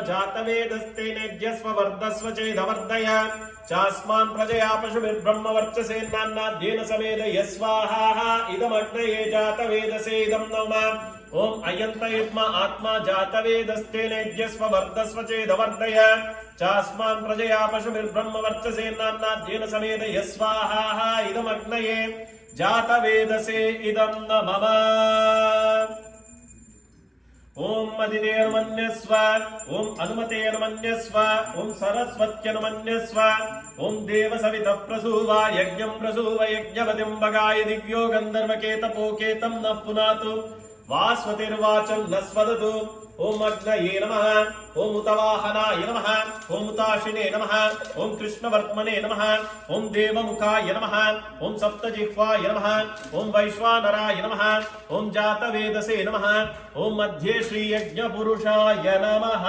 जातवेदस्तेनेज्यस्व वर्धस्व चेदवर्धय चास्मान् प्रजया पशुभिर्ब्रह्मवर्चसेन्नान्नाद्येन समेदयस्वाहा इदमग्नये जातवेदसे इदं नमः ओम अयंत युग्म आत्मा जातवेदस्तेनेज्यस्व वर्धस्व चेदवर्धय चास्मान् प्रजया पशुभिर्ब्रह्मवर्चसेन्नान्नाद्येन समेदयस्वाहा इदमग्नये जातवेदसे इदं नमः ओम मदिदेर्मन्यस्व ओम अनुमतेर्मन्यस्व ओम सरस्वत्यनुमन्यस्व ओम देवसवितः प्रसूवा यज्ञं प्रसूव यज्ञवतिं भगाय दिव्यो गन्धर्वकेतपोकेतं न पुनातु वास्वतिर्वाचं न स्वदतु ओम अग्नये नमः ओम उतवाहनाय नमः ओम उताशिने नमः ओम कृष्णवर्त्मने नमः ओम देवमुखाय नमः ओम सप्तजिह्वाय नमः ओम वैश्वानराय नमः ओम जातवेदसे नमः ओम मध्ये श्रीयज्ञपुरुषाय नमः।